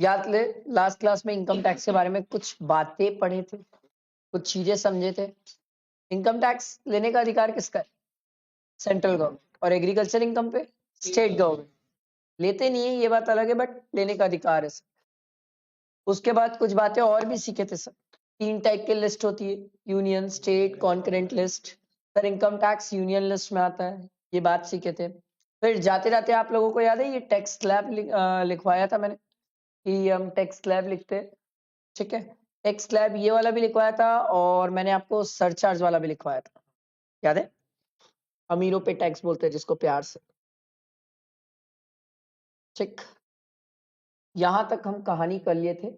याद ले, last class में इनकम टैक्स के बारे में कुछ बातें पढ़े थे, कुछ चीजें समझे थे। इनकम टैक्स लेने का अधिकार किसका है? Central government. और एग्रीकल्चर इनकम पे स्टेट गवर्नमेंट। लेते नहीं है ये बात अलग है, बट लेने का अधिकार है सर। उसके बाद कुछ बातें और भी सीखे थे सर। 3 टाइप की लिस्ट होती है, union, state, concurrent list. Sir income tax union list में आता है, ये बात सीखे थे। फिर जाते जाते आप लोगों को याद है ये टैक्स स्लैब लिखवाया था मैंने कि हम टैक्स स्लैब लिखते हैं, ठीक है। टैक्स स्लैब ये वाला भी लिखवाया था, और मैंने आपको सरचार्ज वाला भी लिखवाया था, याद है? अमीरों पे टैक्स बोलते हैं जिसको प्यार से, ठीक। यहां तक हम कहानी कर लिए थे।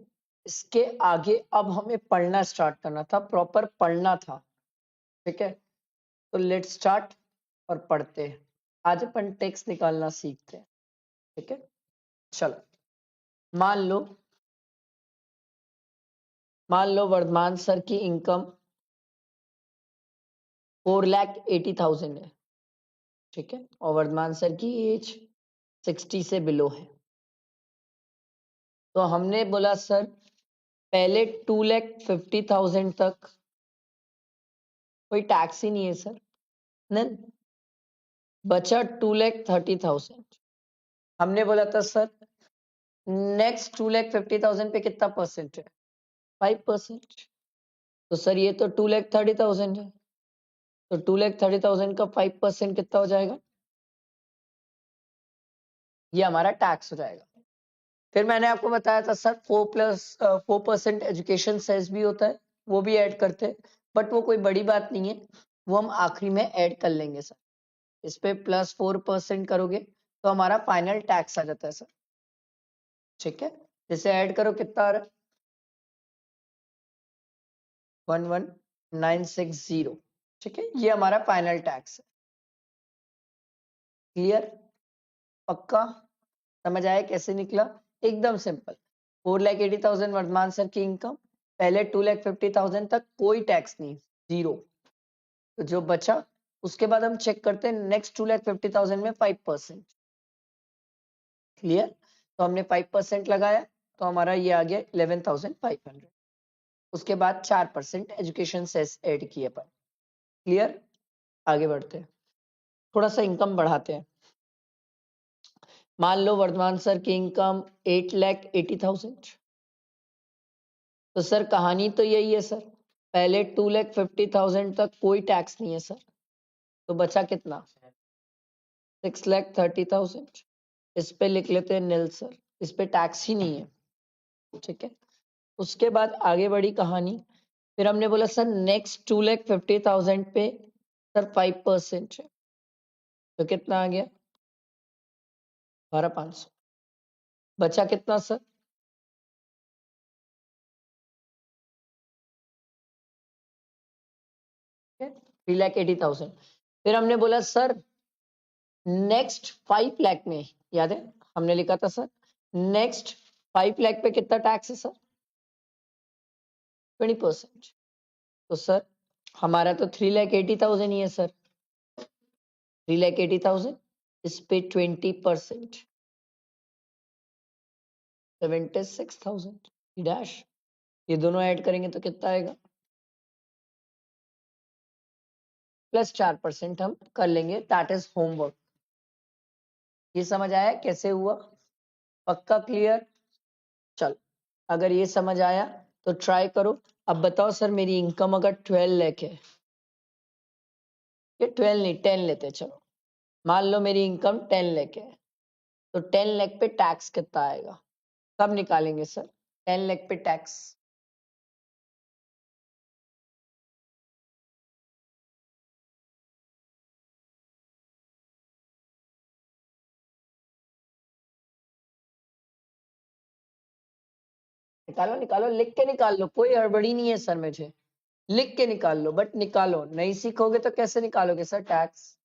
इसके आगे अब हमें पढ़ना स्टार्ट करना था, प्रॉपर पढ़ना था, ठीक है। तो लेट्स स्टार्ट और पढ़ते हैं। आज अपन टेक्स्ट निकालना सीखते हैं, ठीक है। चलो, मान लो वर्धमान सर की इनकम 4,80,000 है, ठीक है। और वर्धमान सर की एज 60 से बिलो है। तो हमने बोला सर पहले 2,50,000 तक कोई टैक्स ही नहीं है सर, नहीं। बचा 2,30,000। हमने बोला था सर नेक्स्ट 2,50,000 पे कितना परसेंट है? 5%। तो सर ये तो 2,30,000 है, तो 2,30,000 का 5% कितना हो जाएगा? ये हमारा टैक्स हो जाएगा। फिर मैंने आपको बताया था सर 4% एजुकेशन सेस भी होता है, वो भी ऐड करते हैं, बट वो कोई बड़ी बात नहीं है, वो हम आखिरी में ऐड कर लेंगे सर। इस पे +4% करोगे तो हमारा फाइनल टैक्स आ जाता है सर, ठीक है। जैसे ऐड करो कितना आ रहा है? 11,960, ठीक है। ये हमारा फाइनल टैक्स है। क्लियर? पक्का? समझ आया कैसे निकला? एकदम सिंपल। 4,80,000 वर्धमान सर की इनकम, पहले 2,50,000 तक कोई टैक्स नहीं, जीरो। तो जो बचा उसके बाद हम चेक करते हैं नेक्स्ट 2,50,000 में 5%। क्लियर? तो हमने 5% लगाया, तो हमारा ये आ गया 11,500। उसके बाद 4% एजुकेशन सेस ऐड किए पर। क्लियर? आगे बढ़ते हैं, थोड़ा सा इनकम बढ़ाते हैं। मान लो वर्धमान सर की इनकम 8,80,000। तो सर कहानी तो यही है सर, पहले 2,50,000 तक कोई टैक्स नहीं है सर, तो बचा कितना? 6,30,000। इस पे लिख लेते हैं नील सर, इस पे टैक्स ही नहीं है, ठीक है। उसके बाद आगे बढ़ी कहानी। फिर हमने बोला सर नेक्स्ट 2,50,000 पे सर 5% है, तो कितना आ गया? 12,500। बचा कितना सर? 3,80,000। फिर हमने बोला सर नेक्स्ट 5 लाख में, याद है हमने लिखा था सर नेक्स्ट 5 लाख पे कितना टैक्स है सर? 20%। तो सर हमारा तो 3,80,000 ही है सर, 3,80,000 इस पे 20%, 76,000 डैश। ये दोनों ऐड करेंगे तो कितना आएगा? +4% हम कर लेंगे, दैट इज होमवर्क। ये समझ आया कैसे हुआ? पक्का क्लियर? चल, अगर ये समझ आया तो ट्राई करो। अब बताओ सर मेरी इनकम अगर 12 लाख है, ये 12 नहीं 10 लेते चलो। मान लो मेरी इनकम 10 लाख है, तो 10 लाख पे टैक्स कितना आएगा? कब निकालेंगे सर 10 लाख पे टैक्स? निकालो निकालो, लिख के निकाल लो, कोई हड़बड़ी नहीं है सर मुझे। लिख के निकाल लो, बट निकालो, नहीं सीखोगे तो कैसे निकालोगे सर टैक्स?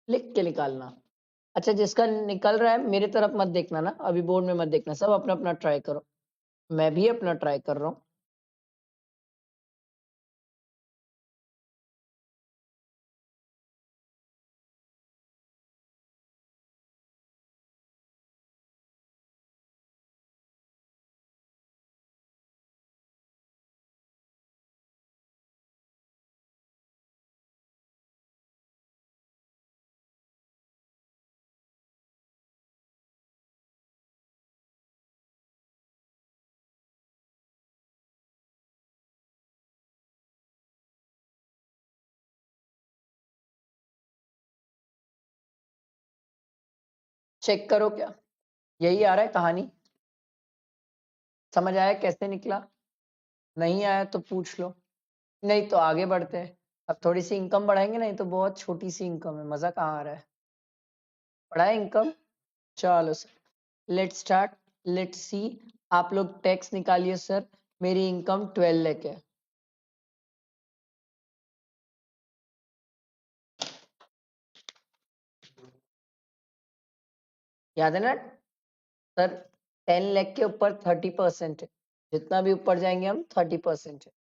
लिख के निकालना। अच्छा, जिसका निकल रहा है मेरे तरफ मत देखना ना, अभी बोर्ड में मत देखना, सब अपना अपना ट्राई करो। मैं भी अपना ट्राई कर रहा हूँ। चेक करो क्या यही आ रहा है कहानी? समझ आया कैसे निकला? नहीं आया तो पूछ लो, नहीं तो आगे बढ़ते हैं। अब थोड़ी सी इनकम बढ़ाएंगे, नहीं तो बहुत छोटी सी इनकम है, मजा कहाँ आ रहा है? बढ़ाए इनकम? चलो sir, let's start, let's see. आप लोग टैक्स निकालिए सर। मेरी इनकम 12 लाख है। याद है ना सर? 10 लाख के ऊपर 30% है, जितना भी ऊपर जाएंगे हम 30% है।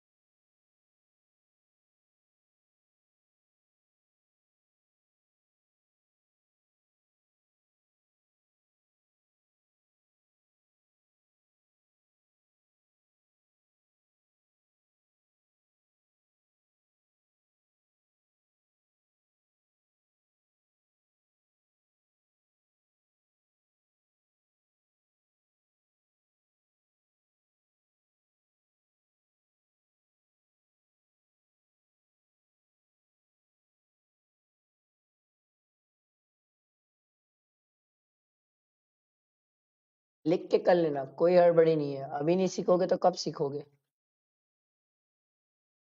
लिख के कर लेना, कोई हड़बड़ी नहीं है। अभी नहीं सीखोगे तो कब सीखोगे?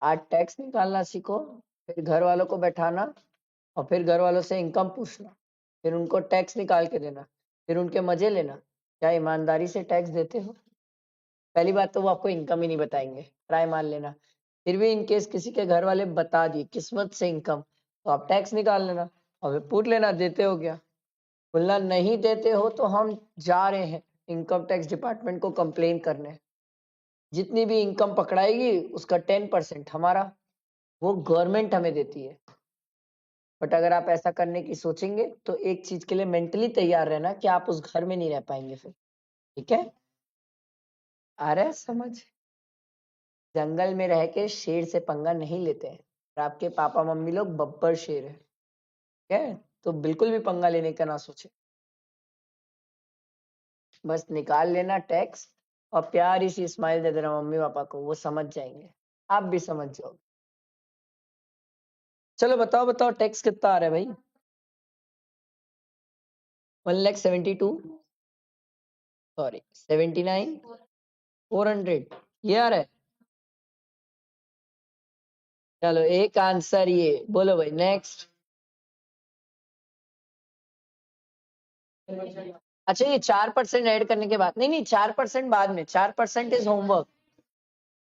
आज टैक्स निकालना सीखो, फिर घर वालों को बैठाना और फिर घर वालों से इनकम पूछना, फिर उनको टैक्स निकाल के देना, फिर उनके मजे लेना। क्या ईमानदारी से टैक्स देते हो? पहली बात तो वो आपको इनकम ही नहीं बताएंगे, ट्राई मान लेना। फिर भी इनकेस किसी के घर वाले बता दिए किस्मत से इनकम, तो आप टैक्स निकाल लेना और फिर पूछ लेना देते हो क्या। बोलना नहीं देते हो तो हम जा रहे हैं इनकम टैक्स डिपार्टमेंट को कंप्लेन करने। जितनी भी इनकम पकड़ाएगी उसका 10% हमारा, वो गवर्नमेंट हमें देती है। बट अगर आप ऐसा करने की सोचेंगे तो एक चीज के लिए मेंटली तैयार रहना कि आप उस घर में नहीं रह पाएंगे फिर। ठीक है? आ रहा है समझ? जंगल में रह के शेर से पंगा नहीं लेते हैं, और आपके पापा मम्मी लोग बब्बर शेर है। ठीक है? तो बिल्कुल भी पंगा लेने का ना सोचे, बस निकाल लेना टैक्स और प्यारी सी स्माइल दे देना मम्मी पापा को, वो समझ जाएंगे, आप भी समझ जाओ। चलो बताओ बताओ टैक्स कितना आ रहा है भाई? 1,72,000, सॉरी 79,400, ये आ रहा है। चलो एक आंसर ये बोलो भाई, नेक्स्ट। अच्छा, ये 4% ऐड करने के बाद, नहीं नहीं 4% बाद में, 4% इज होमवर्क।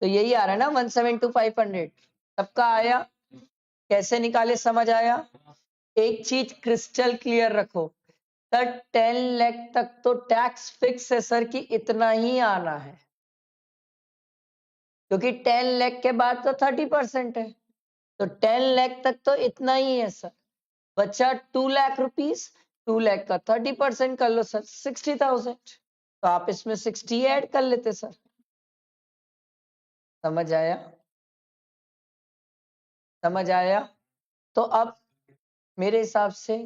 तो यही आ रहा है ना 1,72,500, सबका आया? कैसे निकाले समझ आया? एक चीज क्रिस्टल क्लियर रखो सर, 10 लाख तक तो टैक्स फिक्स है सर कि इतना ही आना है, क्योंकि 10 लाख के बाद तो 30% है, तो 10 लाख तक तो इतना ही है सर। बचा 2 लाख रुपीस, 2 लाख का 30% कर लो सर, 60,000। तो आप इसमें 60 ऐड कर लेते सर। समझ आया? समझ आया? तो अब मेरे हिसाब से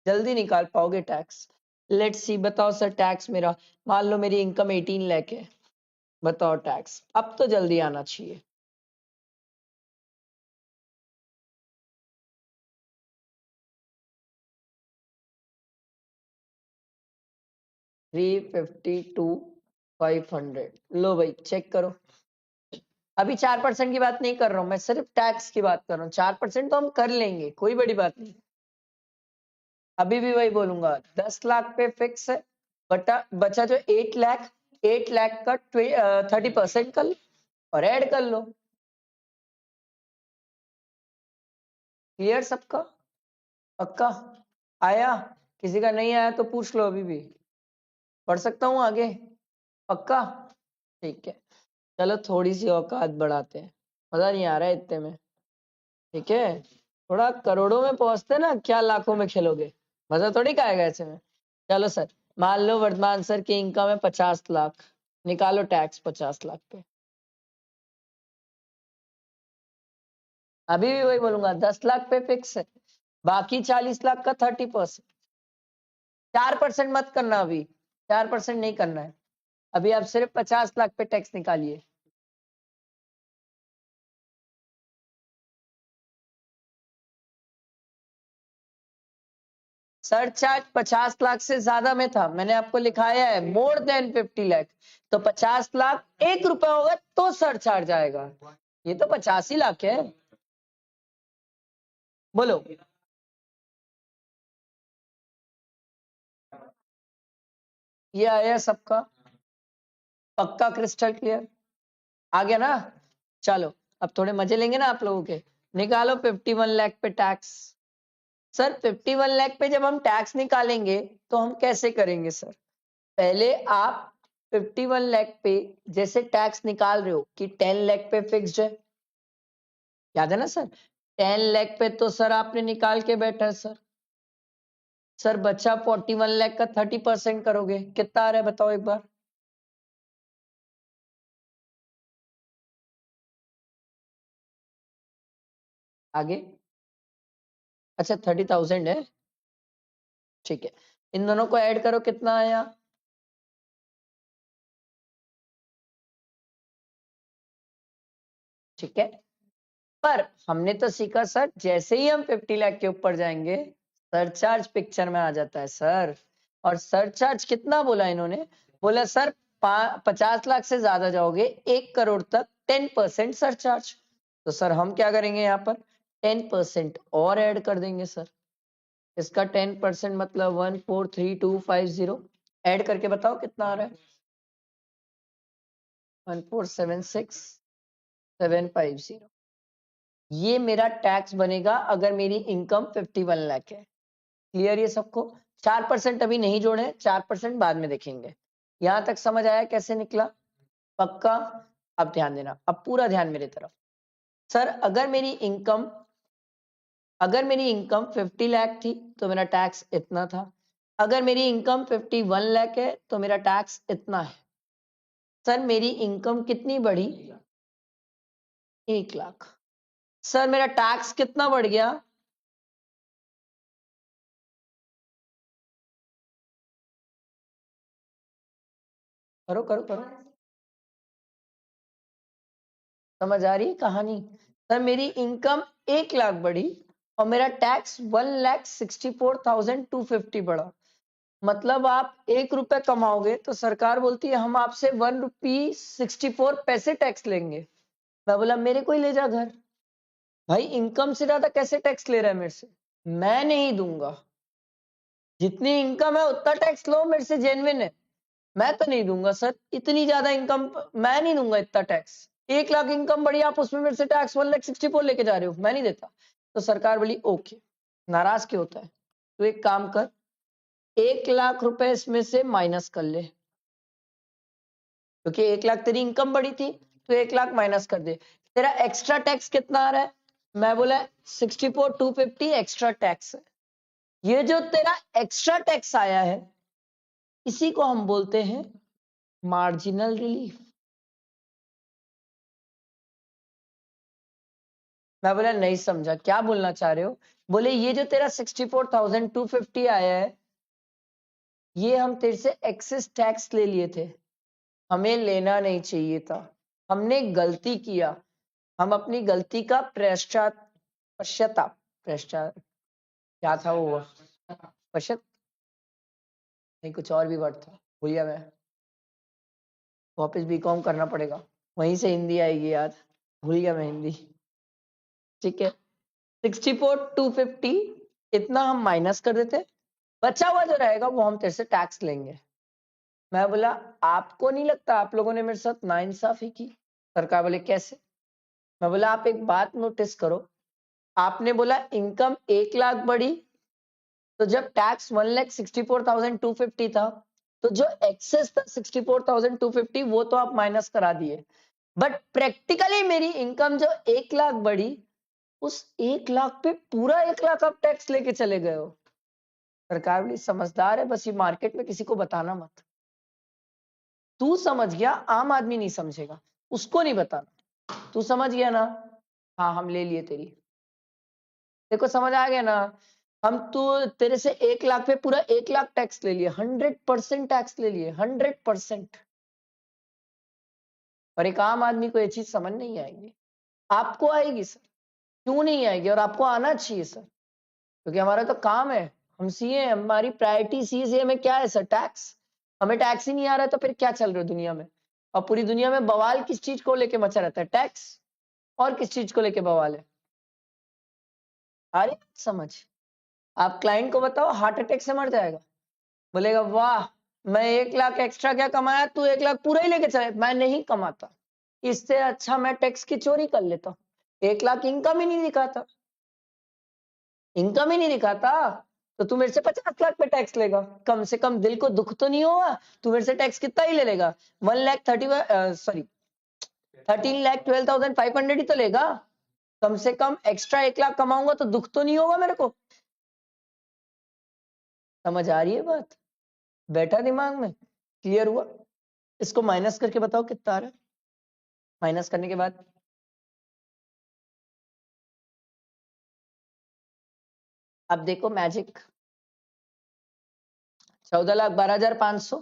जल्दी निकाल पाओगे टैक्स। लेट्स सी, बताओ सर टैक्स मेरा, मान लो मेरी इनकम 18 लाख है, बताओ टैक्स अब तो जल्दी आना चाहिए। थ्री 52,500, लो भाई चेक करो। अभी 4% की बात नहीं कर रहा हूं मैं, सिर्फ टैक्स की बात कर रहा हूँ। 4% तो हम कर लेंगे, कोई बड़ी बात नहीं। अभी भी वही बोलूंगा, 10 लाख पे फिक्स है, बटा बचा जो 8 लाख, 8 लाख का 30% कर लो और ऐड कर लो। क्लियर सबका? पक्का? आया? किसी का नहीं आया तो पूछ लो, अभी भी पढ़ सकता हूँ आगे, पक्का? ठीक है, चलो थोड़ी सी औकात बढ़ाते हैं, मजा नहीं आ रहा है इतने में, ठीक है? थोड़ा करोड़ों में पहुंचते ना, क्या लाखों में खेलोगे, मजा थोड़ी का आएगा ऐसे में। चलो सर, मान लो वर्तमान सर की इनकम है 50 लाख, निकालो टैक्स 50 लाख पे। अभी भी वही बोलूंगा, 10 लाख पे फिक्स है, बाकी 40 लाख का 30%। 4% मत करना, अभी 4% नहीं करना है, अभी आप सिर्फ 50 लाख पे टैक्स निकालिए। सरचार्ज 50 लाख से ज्यादा में था, मैंने आपको लिखाया है मोर देन 50 लाख, तो 50 लाख 1 रुपया होगा तो सरचार्ज आएगा, ये तो 85 लाख है। बोलो, ये आया सबका, पक्का क्रिस्टल क्लियर, आ गया ना? चलो अब थोड़े मजे लेंगे ना आप लोगों के, निकालो 51 लाख पे टैक्स। सर 51 लाख पे जब हम टैक्स निकालेंगे तो हम कैसे करेंगे सर? पहले आप 51 लाख पे जैसे टैक्स निकाल रहे हो कि 10 लाख पे फिक्स्ड है, याद है ना सर? 10 लाख पे तो सर आपने निकाल के बैठा है सर। सर बच्चा 41 लाख का 30% करोगे, कितना आ रहा है बताओ एक बार? आगे, अच्छा 30,000 है, ठीक है, इन दोनों को ऐड करो, कितना आया? ठीक है, पर हमने तो सीखा सर, जैसे ही हम 50 लाख के ऊपर जाएंगे सरचार्ज पिक्चर में आ जाता है सर। और सरचार्ज कितना बोला इन्होंने? बोला सर 50 लाख से ज्यादा जाओगे 1 करोड़ तक 10% सरचार्ज। तो सर हम क्या करेंगे यहाँ पर, 10% और ऐड कर देंगे सर। इसका 10% मतलब 143250, ऐड करके बताओ कितना आ रहा है? 1476750। ये मेरा टैक्स बनेगा अगर मेरी इनकम 51 लाख है। क्लियर ये सबको? 4% अभी नहीं जोड़े, 4% बाद में देखेंगे। यहां तक समझ आया कैसे निकला? पक्का? अब ध्यान देना, अब पूरा ध्यान मेरी तरफ। सर अगर मेरी इनकम 50 लाख थी तो मेरा टैक्स इतना था, अगर मेरी इनकम 51 लाख है तो मेरा टैक्स इतना है। सर मेरी इनकम कितनी बढ़ी? 1 लाख। सर मेरा टैक्स कितना बढ़ गया? करो करो करो, समझ आ रही है कहानी? सर मेरी इनकम 1 लाख बढ़ी और मेरा टैक्स 1,64,250 बढ़ा। मतलब आप 1 रुपए कमाओगे तो सरकार बोलती है हम आपसे 1 रुपी 64 पैसे टैक्स लेंगे। मैं बोला मेरे को ही ले जा घर। भाई इनकम से ज्यादा कैसे टैक्स ले रहा है मेरे से? मैं नहीं दूंगा, जितनी इनकम है उतना टैक्स लो मेरे से, जेन्युइन है। मैं तो नहीं दूंगा सर, इतनी ज्यादा इनकम मैं नहीं दूंगा इतना टैक्स। 1 लाख इनकम बढ़ी, आप उसमें मेरे से टैक्स 1,64 लेके जा रहे हो, मैं नहीं देता। तो सरकार बोली ओके। नाराज क्यों होता है? तो एक काम कर, 1 लाख रुपए इसमें से माइनस कर ले, क्योंकि 1 लाख तेरी इनकम बढ़ी थी, तो 1 लाख माइनस कर दे। तेरा एक्स्ट्रा टैक्स कितना आ रहा है? मैं बोला 64,250 एक्स्ट्रा टैक्स है। ये जो तेरा एक्स्ट्रा टैक्स आया है इसी को हम बोलते हैं मार्जिनल रिलीफ। मैं बोला नहीं समझा, क्या बोलना चाह रहे हो? बोले ये जो तेरा 64,250 आया है ये हम तेरे से एक्सेस टैक्स ले लिए थे, हमें लेना नहीं चाहिए था, हमने गलती किया, हम अपनी गलती का पश्चाताप क्या था वो, पश्चात नहीं, कुछ और भी वर्ड था, भूल गया मैं, वापस बीकॉम करना पड़ेगा, वहीं से हिंदी आएगी याद, भूल गया मैं हिंदी। ठीक है, 64,250 इतना हम माइनस कर देते, बचा हुआ जो रहेगा वो हम तेरे से टैक्स लेंगे। मैं बोला आपको नहीं लगता आप लोगों ने मेरे साथ नाइंसाफी की? सरकार बोले कैसे? मैं बोला आप एक बात नोटिस करो, आपने बोला इनकम 1 लाख बढ़ी तो जब टैक्स 1,64,250 था, तो जो एक्सेस था 64,250 वो तो आप माइनस करा दिए, बट प्रैक्टिकली मेरी इनकम जो 1 लाख बढ़ी, उस 1 लाख पे पूरा 1 लाख आप टैक्स लेके चले गए हो। सरकार बड़ी समझदार है, बस ये मार्केट में किसी को बताना मत। तू समझ गया, आम आदमी नहीं समझेगा, उसको नहीं बताना। तू समझ गया ना? हाँ, हम ले लिए तेरी। देखो समझ आ गया ना? हम तो तेरे से 1 लाख पे पूरा 1 लाख टैक्स ले लिए, 100% टैक्स ले लिए, 100%। और एक आम आदमी को ये चीज समझ नहीं आएगी। आपको आएगी सर, क्यों नहीं आएगी? और आपको आना चाहिए सर, क्योंकि हमारा तो काम है, हम सीए, हमारी प्रायोरिटी सीए में क्या है सर? टैक्स। हमें टैक्स ही नहीं आ रहा है तो फिर क्या चल रहा है दुनिया में? और पूरी दुनिया में बवाल किस चीज को लेके मचा रहता है? टैक्स। और किस चीज को लेके बवाल है? अरे समझ, आप क्लाइंट को बताओ हार्ट अटैक से मर जाएगा, बोलेगा वाह मैं 1 लाख एक्स्ट्रा क्या कमाया, तू 1 लाख पूरा ही लेके चले। मैं नहीं कमाता, इससे अच्छा मैं टैक्स की चोरी कर लेता हूँ। 1 लाख इनकम ही नहीं दिखाता, इनकम ही नहीं दिखाता, तो तू मेरे से 50 लाख पे टैक्स लेगा। कम से कम दिल को दुख तो नहीं होगा? तू मेरे से टैक्स कितना ही ले लेगा? 13,12,500 ही तो लेगा। कम से कम एक्स्ट्रा 1 लाख कमाऊंगा तो दुख तो नहीं होगा मेरे को। समझ आ रही है बात? बैठा दिमाग में? क्लियर हुआ? इसको माइनस करके बताओ कितना आ रहा है। माइनस करने के बाद अब देखो मैजिक। 14,12,500,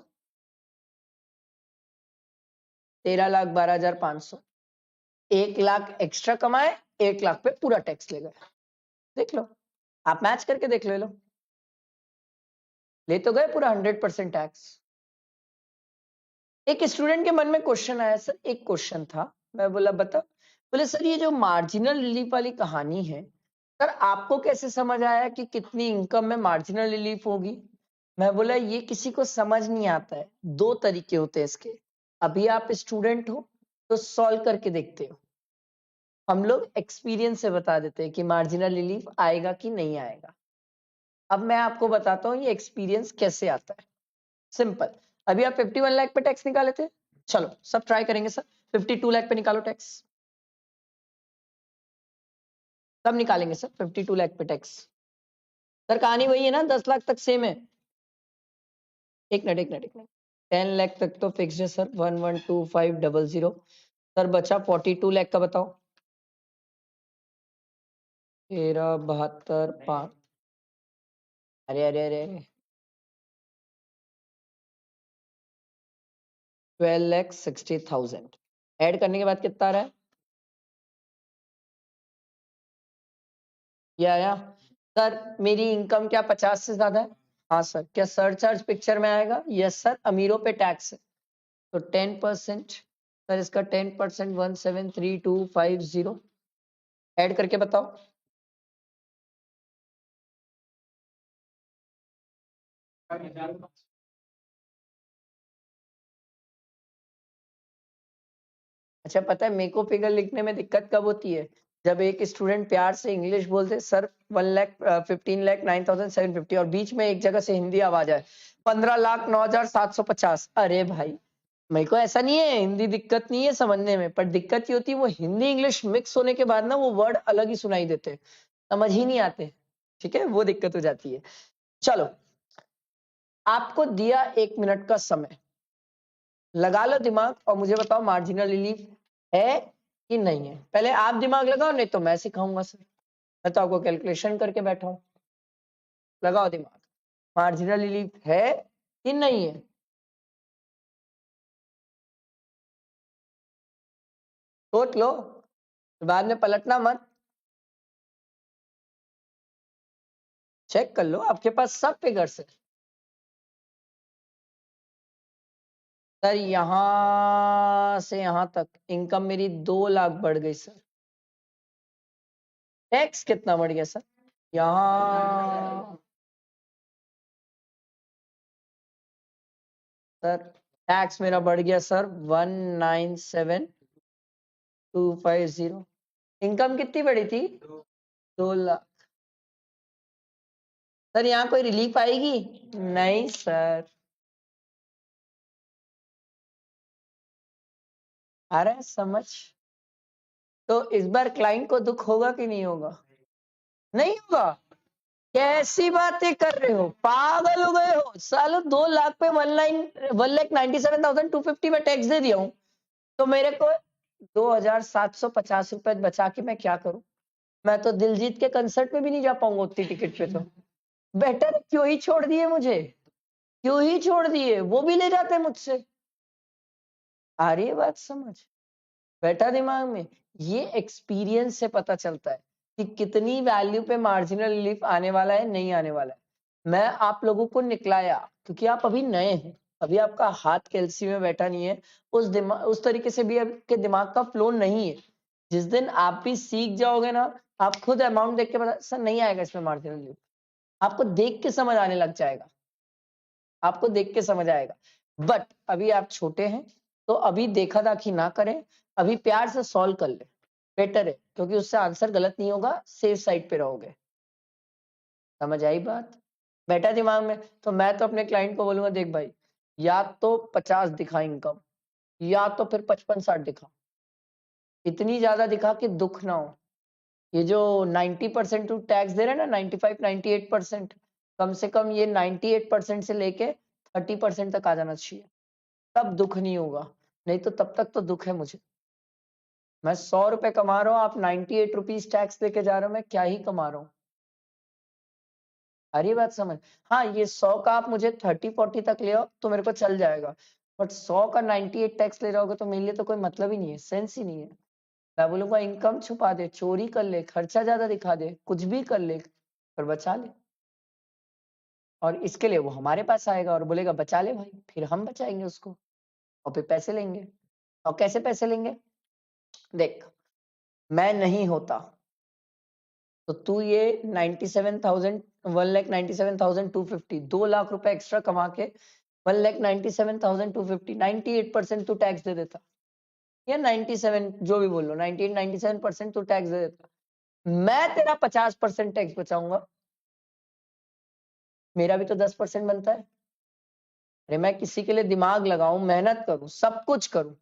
13,12,500, 1 लाख एक्स्ट्रा कमाए, 1 लाख पे पूरा टैक्स ले गए। देख लो, आप मैच करके देख लो। ले तो गए पूरा 100% टैक्स। एक स्टूडेंट के मन में क्वेश्चन आया सर, एक क्वेश्चन था, मैं बोला बता, बोले सर ये जो मार्जिनल रिलीफ वाली कहानी है, सर आपको कैसे समझ आया कि कितनी इनकम में मार्जिनल रिलीफ होगी? मैं बोला ये किसी को समझ नहीं आता है, 2 तरीके होते हैं इसके। अभी आप स्टूडेंट हो तो सॉल्व करके देखते हो, हम लोग एक्सपीरियंस से बता देते हैं कि मार्जिनल रिलीफ आएगा कि नहीं आएगा। अब मैं आपको बताता हूँ ये एक्सपीरियंस कैसे आता है। सिंपल, अभी आप 51 लाख पे टैक्स निकाले थे, चलो सब ट्राई करेंगे सर, 52 लाख पे निकालो टैक्स। सब निकालेंगे सर 52 लाख पे टैक्स। सर कहानी वही है ना, 10 लाख तक सेम है। एक मिनट 10 लाख तक तो फिक्स है सर, 112500। सर बचा 42 लाख का बताओ। 13,72,500। अरे अरे अरे 12,60,000 ऐड करने के बाद कितना आ रहा है? ये आया। सर मेरी इनकम क्या 50 से ज्यादा है? हाँ सर। क्या सरचार्ज पिक्चर में आएगा? यस सर, अमीरों पे टैक्स है तो 10%। सर इसका 10% 173250 ऐड करके बताओ। अच्छा पता है मेरे को फिगर लिखने में दिक्कत कब होती है? जब एक स्टूडेंट प्यार से इंग्लिश बोलते सर 1,15,09,750 और बीच में एक जगह से हिंदी आवाज आए 15,09,750। अरे भाई मेरे को ऐसा नहीं है, हिंदी दिक्कत नहीं है समझने में, पर दिक्कत ये होती है वो हिंदी इंग्लिश मिक्स होने के बाद ना वो वर्ड अलग ही सुनाई देते हैं, समझ ही नहीं आते। ठीक है, वो दिक्कत हो जाती है। चलो आपको दिया 1 मिनट का समय, लगा लो दिमाग और मुझे बताओ मार्जिनल रिलीफ है कि नहीं है। पहले आप दिमाग लगाओ, नहीं तो मैं सिखाऊंगा सर, मैं तो आपको कैलकुलेशन करके बैठा हूं। लगाओ दिमाग, मार्जिनल रिलीफ है कि नहीं है? सोच लो, बाद में पलटना मत, चेक कर लो, आपके पास सब फिगर्स है। सर यहां से यहां तक इनकम मेरी 2 लाख बढ़ गई सर। टैक्स कितना बढ़ गया सर? यहाँ सर टैक्स मेरा बढ़ गया सर 197250। इनकम कितनी बढ़ी थी? 2 लाख। सर यहाँ कोई रिलीफ आएगी? नहीं सर। आ रहा है समझ? तो इस बार क्लाइंट को दुख होगा कि नहीं होगा? नहीं होगा। कैसी बातें कर रहे हो, पागल हो गए हो सालो। 2 लाख पे 1,97,250 में टैक्स दे दिया हूँ, तो मेरे को 2,750 रुपए बचा के मैं क्या करूं? मैं तो दिलजीत के कंसर्ट में भी नहीं जा पाऊंगा उतनी टिकट पे। तो बेटर क्यों ही छोड़ दिए मुझे, क्यों ही छोड़ दिए, वो भी ले जाते मुझसे। आ रही है बात समझ? बैठा दिमाग में। ये एक्सपीरियंस से पता चलता है कि कितनी वैल्यू पे मार्जिनल रिलीफ आने वाला है, नहीं आने वाला है। मैं आप लोगों को निकलाया क्योंकि आप अभी नए हैं, अभी आपका हाथ कैलसी में बैठा नहीं है, उस तरीके से भी आपके दिमाग का फ्लो नहीं है। जिस दिन आप भी सीख जाओगे ना, आप खुद अमाउंट देख के पता सर नहीं आएगा इसमें मार्जिनल रिलीफ, आपको देख के समझ आने लग जाएगा, आपको देख के समझ आएगा। बट अभी आप छोटे हैं, तो अभी देखा दाखी ना करें, अभी प्यार से सॉल्व कर ले, बेटर है, क्योंकि उससे आंसर गलत नहीं होगा, सेफ साइड पे रहोगे। समझ आई बात? बैठा दिमाग में। तो मैं तो अपने क्लाइंट को बोलूंगा, देख भाई, या तो 50 दिखा इनकम, या तो फिर 55-60 दिखा, इतनी ज्यादा दिखा कि दुख ना हो। ये जो 90% टू टैक्स दे रहे हैं ना, 95-98%, कम से कम ये 98% से लेके 30% तक आ जाना चाहिए, तब दुख नहीं होगा। नहीं तो तब तक तो दुख है मुझे। मैं 100 रुपए कमा रहा हूँ, आप 98 रुपीज टैक्स लेके जा रहे हो, मैं क्या ही कमा रहा हूँ। अरे बात समझ? हाँ, ये 100 का आप मुझे 30-40 तक ले आओ तो मेरे को चल जाएगा, बट 100 का 98 टैक्स ले रहोगे तो मेरे लिए तो कोई मतलब ही नहीं है, सेंस ही नहीं है। मैं बोलूंगा इनकम छुपा दे, चोरी कर ले, खर्चा ज्यादा दिखा दे, कुछ भी कर ले, पर बचा ले। और इसके लिए वो हमारे पास आएगा और बोलेगा बचा ले भाई, फिर हम बचाएंगे उसको और फिर पैसे लेंगे। और कैसे पैसे लेंगे? देख, मैं नहीं होता तो तू ये 97,000, 1,97,250, 2 लाख रुपए एक्स्ट्रा कमा के 1,97,250, 98% तू टैक्स दे देता, या 97, जो भी बोल लो, 98, 97% तू टैक्स दे देता, मैं तेरा 50% टैक्स बचाऊंगा, मेरा भी तो 10% बनता है। अरे मैं किसी के लिए दिमाग लगाऊं, मेहनत करूं, सब कुछ करूं,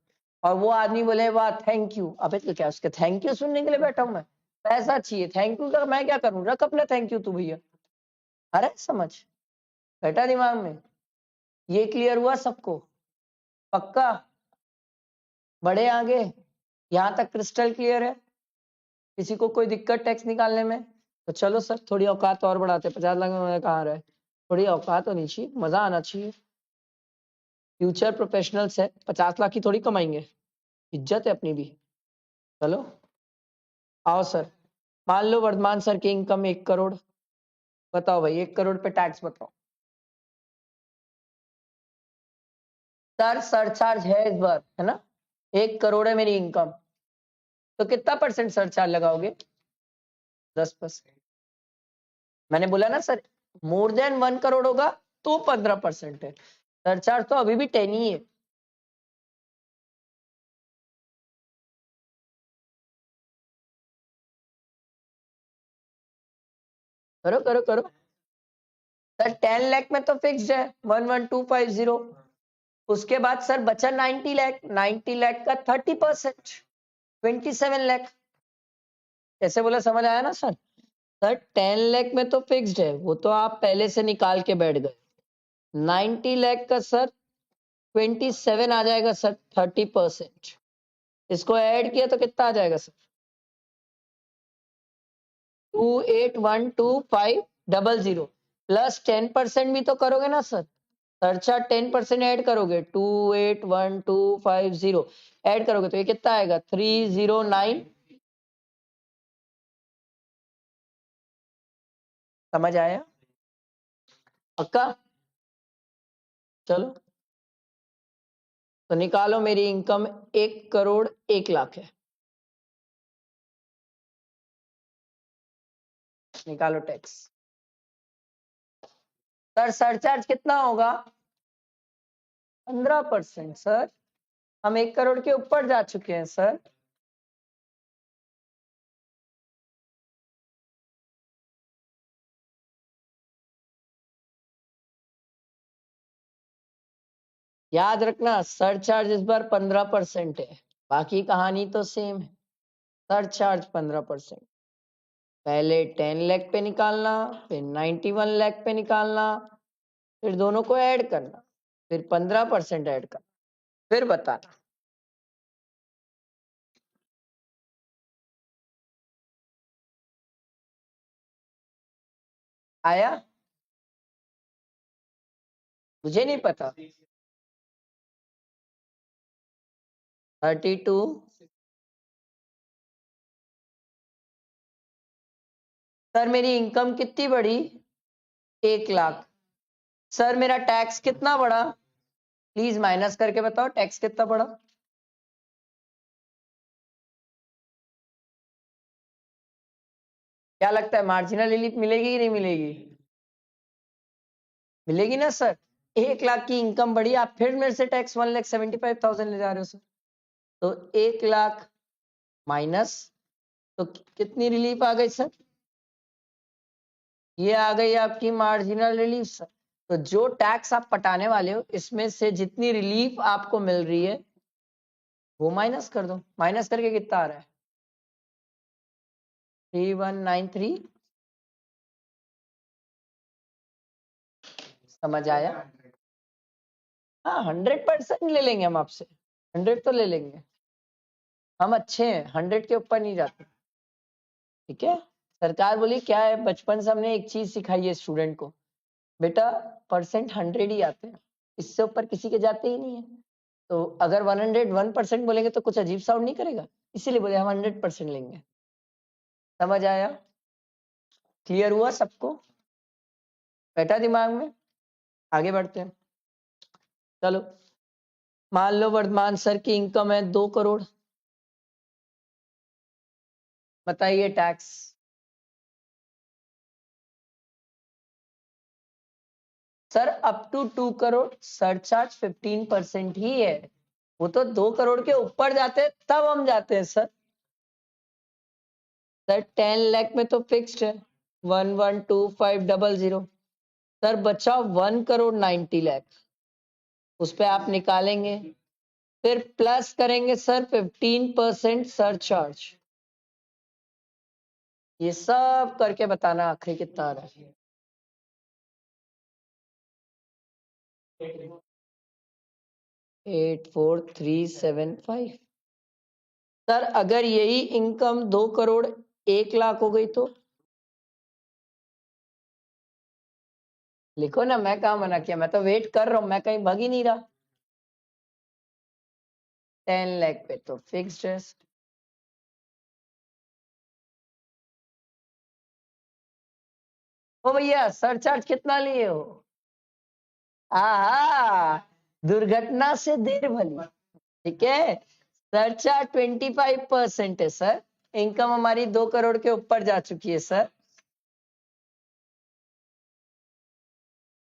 और वो आदमी बोले वाह थैंक यू, अबे तो क्या उसके थैंक यू सुनने के लिए बैठा हूं मैं? पैसा चाहिए, थैंक यू का मैं क्या करूं? रख अपना थैंक यू तू भैया। अरे समझ? बैठा दिमाग में। ये क्लियर हुआ सबको? पक्का? बढ़े आगे? यहां तक क्रिस्टल क्लियर है? किसी को कोई दिक्कत टैक्स निकालने में? तो चलो सर थोड़ी औकात और बढ़ाते, 50 लाख में कहाँ रहे, थोड़ी औकात होनी चाहिए, मजा आना चाहिए। फ्यूचर प्रोफेशनल्स है, 50 लाख की थोड़ी कमाएंगे, इज्जत है अपनी भी। चलो आओ सर, मान लो वर्धमान सर की इनकम 1 करोड़, बताओ भाई 1 करोड़ पे टैक्स बताओ। सर सरचार्ज है इस बार, है ना? 1 करोड़ है मेरी इनकम, तो कितना परसेंट सरचार्ज लगाओगे? 10%। मैंने बोला ना सर, मोर देन 1 करोड़ होगा तो 15% है, सरचार्ज तो अभी भी 10 ही है। करो करो करो। सर 10 लाख में तो फिक्स्ड है 11,250, उसके बाद सर बचा 90 लाख, 90 लाख का 30%, 27 लाख। कैसे बोला, समझ आया ना सर? सर 10 लाख में तो फिक्स्ड है, वो तो आप पहले से निकाल के बैठ गए। 90 लाख का सर 27 आ जाएगा सर, 30%। इसको ऐड किया तो कितना आ जाएगा सर? 2812,500 प्लस 10% भी तो करोगे ना सर? खर्चा 10% ऐड करोगे, 281250 ऐड करोगे तो ये कितना आएगा? 309। समझ आया? पक्का? चलो तो निकालो, मेरी इनकम 1 करोड़ 1 लाख है, निकालो टैक्स। सर सरचार्ज कितना होगा? 15% सर, हम 1 करोड़ के ऊपर जा चुके हैं सर। याद रखना सरचार्ज इस बार 15% है, बाकी कहानी तो सेम है। सरचार्ज 15%, पहले 10 लाख पे निकालना, फिर 91 लाख पे निकालना, फिर दोनों को ऐड करना, फिर 15% ऐड करना, फिर बताना। आया? मुझे नहीं पता। 32। सर मेरी इनकम कितनी बढ़ी? 1 लाख। सर मेरा टैक्स कितना बढ़ा? प्लीज माइनस करके बताओ टैक्स कितना बढ़ा। क्या लगता है मार्जिनल रिलीफ मिलेगी कि नहीं मिलेगी? मिलेगी ना सर। 1 लाख की इनकम बढ़ी, आप फिर मेरे से टैक्स 1,75,000 ले जा रहे हो सर। तो 1 लाख माइनस, तो कितनी रिलीफ आ गई सर? ये आ गई आपकी मार्जिनल रिलीफ सर। तो जो टैक्स आप पटाने वाले हो इसमें से जितनी रिलीफ आपको मिल रही है वो माइनस कर दो। माइनस करके कितना आ रहा है? 3193। समझ आया? हाँ 100% ले लेंगे हम आपसे, 100 तो ले लेंगे। हम अच्छे हैं, 100 के ऊपर नहीं जाते। ठीक है। सरकार बोली क्या है, बचपन से हमने एक चीज सिखाई है स्टूडेंट को, बेटा परसेंट 100 ही आते हैं, इससे ऊपर किसी के जाते ही नहीं है। तो अगर 101% बोलेंगे तो कुछ अजीब साउंड नहीं करेगा, इसीलिए बोले हम 100% लेंगे। समझ आया? क्लियर हुआ सबको? बैठा दिमाग में? आगे बढ़ते हैं। चलो मान लो वर्धमान सर की इनकम है 2 करोड़। बताइए tax. Sir up to 2 crore surcharge 15% ही है। वो तो 2 करोड़ के ऊपर जाते हैं तब हम जाते हैं सर। सर 10 लाख में तो फिक्स्ड है 112500। सर बचा 1 करोड़ 90 लाख, उस पे आप निकालेंगे, फिर प्लस करेंगे सर 15% सरचार्ज। ये सब करके बताना आखिरी कितना आ रहा है। 84375। सर अगर यही इनकम 2 करोड़ 1 लाख हो गई तो लिखो ना, मैं कहा मना किया, मैं तो वेट कर रहा हूं, मैं कहीं भाग ही नहीं रहा। 10 लाख पे तो फिक्स्ड है। ओ भैया सरचार्ज कितना लिए हो? आहा, दुर्घटना से देर भली। ठीक है, सरचार्ज 25% है सर। इनकम हमारी 2 करोड़ के ऊपर जा चुकी है सर।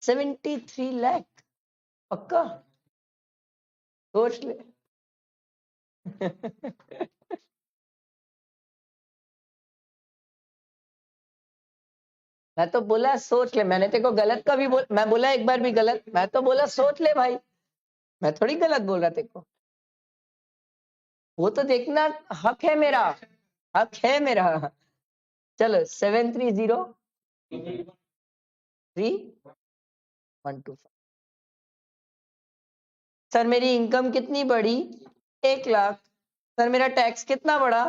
73 लाख पक्का? सोच ले। मैं तो बोला सोच ले, मैंने तेरे को गलत कभी मैं बोला एक बार भी गलत? मैं तो बोला सोच ले भाई, मैं थोड़ी गलत बोल रहा तेरे को। वो तो देखना हक है मेरा, हक है मेरा। चलो 7303 125। सर मेरी इनकम कितनी बढ़ी? 1 लाख। सर मेरा टैक्स कितना बढ़ा?